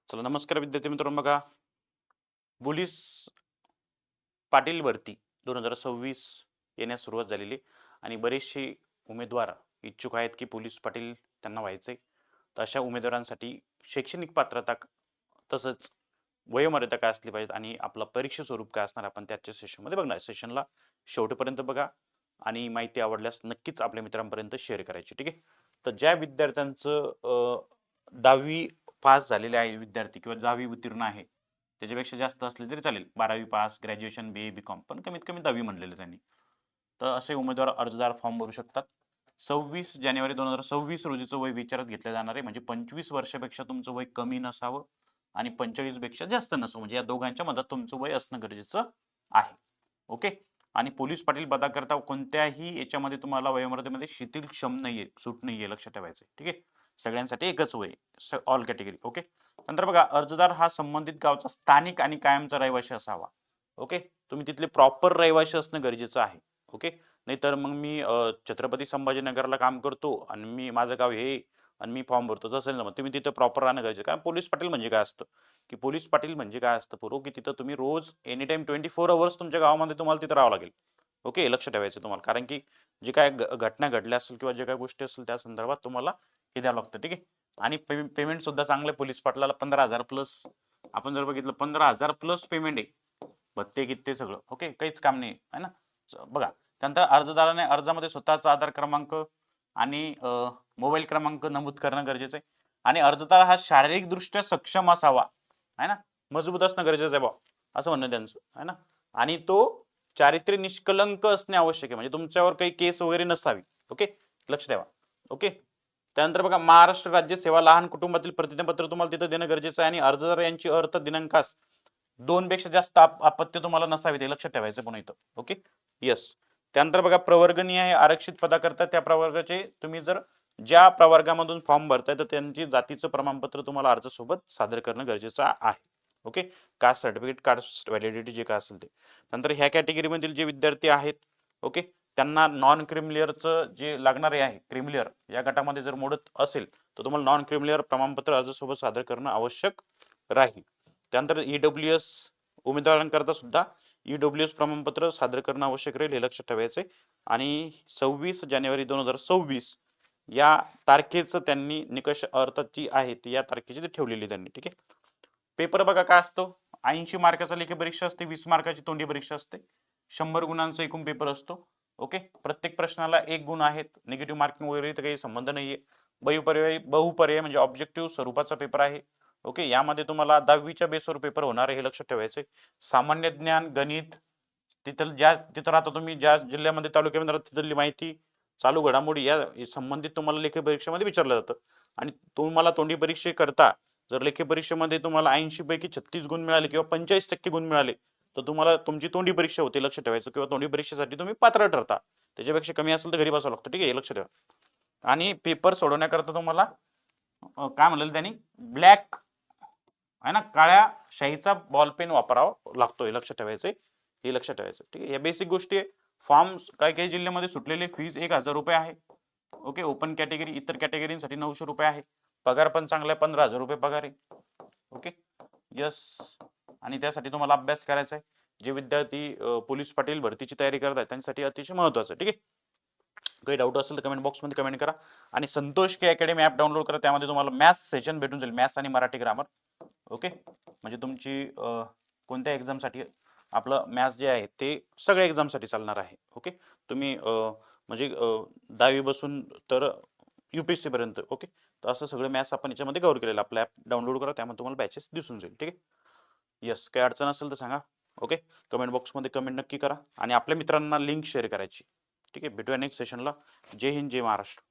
चला नमस्कार विद्यार्थी मित्रांनो बघा पोलीस पाटील भरती 2026 येण्यास सुरुवात झालेली आणि बरेचसे उमेदवार इच्छुक आहेत की पोलीस पाटील त्यांना व्हायचे तर अशा उमेदवारांसाठी शैक्षणिक पात्रता तसंच वयोमर्यादा काय असली पाहिजे आणि आपला परीक्षा स्वरूप काय असणार आपण त्याच्या सेशनमध्ये बघणार सेशनला शेवटपर्यंत बघा आणि माहिती आवडल्यास नक्कीच आपल्या मित्रांपर्यंत शेअर करायची ठीक आहे. तर ज्या विद्यार्थ्यांचं 10वी पास झालेले आहे विद्यार्थी किंवा 10वी उत्तीर्ण आहे त्याच्यापेक्षा जास्त असले तरी चालेल 12वी पास ग्रॅज्युएशन बी कॉम पण कमीत कमी 10वी म्हणलेलं त्यांनी तर असे उमेदवार अर्जदार फॉर्म भरू शकतात. 26 जानेवारी 2026 रोजीचं वय विचारात घेतलं जाणार आहे म्हणजे 25 वर्षापेक्षा तुमचं वय कमी नसावं आणि 45 पेक्षा जास्त नसावं म्हणजे या दोघांच्या मधात तुमचं वय असणं गरजेचं आहे. ओके. आणि पोलीस पाटील पदाकरता कोणत्याही याच्यामध्ये तुम्हाला वयोमर्यादेमध्ये शिथिल क्षम नाहीये सूट नाहीये लक्षात ठेवायचं ठीक आहे. सगळ्यांसाठी एकच वय ऑल कॅटेगरी ओके. नंतर बघा अर्जदार हा संबंधित गावचा स्थानिक आणि कायमचा रहिवासी असावा. ओके. तुम्ही तिथले प्रॉपर रहिवासी असणं गरजेचं आहे. ओके. नाहीतर मग मी छत्रपती संभाजीनगरला काम करतो आणि मी माझं गाव हे आणि मी फॉर्म भरतो तसं नाही. मग तुम्ही तिथं प्रॉपर राहणं गरजेचं कारण पोलीस पाटील म्हणजे काय असतं की पोलीस पाटील म्हणजे काय असतं पूर्व की तिथं तुम्ही रोज एनी टाइम 24 अवर्स तुमच्या गावामध्ये तुम्हाला तिथं राहावं लागेल. ओके. लक्ष ठेवायचं तुम्हाला कारण की जे काय घटना घडल्या असेल किंवा जे काय गोष्टी असतील त्या संदर्भात तुम्हाला हे द्यावं लागतं ठीक आहे. आणि पेमेंट सुद्धा चांगलं पोलीस पाटलाला 15,000 प्लस आपण जर बघितलं 15,000 प्लस पेमेंट आहे भत्ते कित्ते सगळं ओके काहीच काम नाही आहे ना. बघा त्यानंतर अर्जदाराने अर्जामध्ये स्वतःचा आधार क्रमांक आणि मोबाईल क्रमांक नमूद करणं गरजेचं आहे आणि अर्जदार हा शारीरिकदृष्ट्या सक्षम असावा आहे ना मजबूत असणं गरजेचं आहे बा असं म्हणणं त्यांचं आहे ना. आणि तो चारित्र्य निष्कलंक असणे आवश्यक आहे म्हणजे तुमच्यावर काही केस वगैरे नसावी. ओके. लक्ष ठेवा. ओके. त्यानंतर बघा महाराष्ट्र राज्य सेवा लहान कुटुंबातील प्रतिज्ञापत्र तुम्हाला तिथं देणं गरजेचं आहे आणि अर्जदार यांची अर्थ दिनांकास 2 पेक्षा जास्त अपत्य तुम्हाला नसावे ते लक्षात ठेवायचं पण इथं. ओके. यस. त्यानंतर बघा प्रवर्गनीय आहे आरक्षित पदाकरता त्या प्रवर्गाचे तुम्ही जर ज्या प्रवर्गामधून फॉर्म भरताय तर त्यांची जातीचं प्रमाणपत्र तुम्हाला अर्जासोबत सादर करणं गरजेचं आहे. Okay. Caste certificate caste validity जे काय असेल ते. नंतर ह्या कॅटेगरीमधील जे विद्यार्थी आहेत ओके त्यांना नॉन क्रिमिलियरचं जे लागणारे आहे क्रिमिलियर या गटामध्ये जर मोडत असेल तर तुम्हाला नॉन क्रिमिलियर प्रमाणपत्र अर्जासोबत सादर करणं आवश्यक राहील. त्यानंतर ईडब्ल्यूएस उमेदवारांकरता सुद्धा ईडब्ल्यूएस प्रमाणपत्र सादर करणं आवश्यक राहील हे लक्षात ठेवायचे. आणि 26 जानेवारी 2026 या तारखेचं त्यांनी निकष अर्थात जी आहे ती या तारखेची ठेवलेली त्यांनी ठीक आहे. पेपर बघा काय असतो 80 मार्काचा लेखी परीक्षा असते 20 मार्काची तोंडी परीक्षा असते 100 गुणांचा एकूण पेपर असतो. ओके. प्रत्येक प्रश्नाला 1 गुण आहेत निगेटिव्ह मार्किंग वगैरे तर काही संबंध नाहीये. बहुपर्याय म्हणजे ऑब्जेक्टिव्ह स्वरूपाचा पेपर आहे. ओके. यामध्ये तुम्हाला 10वीच्या बेसवर पेपर होणार आहे हे लक्षात ठेवायचे. सामान्य ज्ञान गणित तिथं राहता तुम्ही ज्या जिल्ह्यामध्ये तालुक्यामध्ये राहता तिथली माहिती चालू घडामोडी या संबंधित तुम्हाला लेखी परीक्षेमध्ये विचारलं जातं. आणि तुम्हाला तोंडी परीक्षेकरता जर लेखी परीक्षेमध्ये तुम्हाला 80 पैकी 36 गुण मिळाले किंवा 45% गुण मिळाले तर तुम्हाला तुमची तोंडी परीक्षा होते लक्ष ठेवायचं किंवा तोंडी परीक्षेसाठी तुम्ही पात्र ठरता. त्याच्यापेक्षा कमी असेल तर घरी बसावं लागतं ठीक आहे लक्ष ठेवा. आणि पेपर सोडवण्याकरता तुम्हाला काय म्हणलं त्यांनी ब्लॅक आहे ना काळ्या शाईचा बॉल पेन वापरावा लागतोय लक्ष ठेवायचं हे लक्षात ठेवायचं ठीक आहे. या बेसिक गोष्टी आहे. फॉर्म काही काही जिल्ह्यामध्ये सुटलेले फीज 1,000 रुपये आहे. ओके. ओपन कॅटेगरी इतर कॅटेगरीसाठी 900 रुपये आहे. पगार पण चांगला आहे 15,000 रुपये पगार आहे. ओके. यस. आणि त्यासाठी तुम्हाला अभ्यास करायचा आहे. जे विद्यार्थी पोलीस पाटील भरतीची तयारी करत आहेत त्यांच्यासाठी अतिशय महत्त्वाचं ठीक आहे. काही डाऊट असेल तर कमेंट बॉक्समध्ये कमेंट करा आणि संतोष के अकॅडमी ॲप डाउनलोड करा त्यामध्ये तुम्हाला मॅथ्स सेशन भेटून जाईल मॅथ्स आणि मराठी ग्रामर. ओके. म्हणजे तुमची कोणत्या एक्झामसाठी आपलं मॅथ्स जे आहे ते सगळ्या एक्झामसाठी चालणार आहे. ओके. तुम्ही म्हणजे 10वी बसून तर UPSC पर्यंत ओके तर असं सगळं मॅथ्स आपण याच्यामध्ये कव्हर केलेलं आपलं ॲप डाउनलोड करा त्यामध्ये तुम्हाला बॅचेस दिसून जाईल ठीक आहे. यस. काही अडचण असेल तर सांगा. ओके. कमेंट बॉक्समध्ये कमेंट नक्की करा आणि आपल्या मित्रांना लिंक शेअर करायची ठीक आहे. भेटूया नेक्स्ट सेशनला. जय हिंद जय महाराष्ट्र.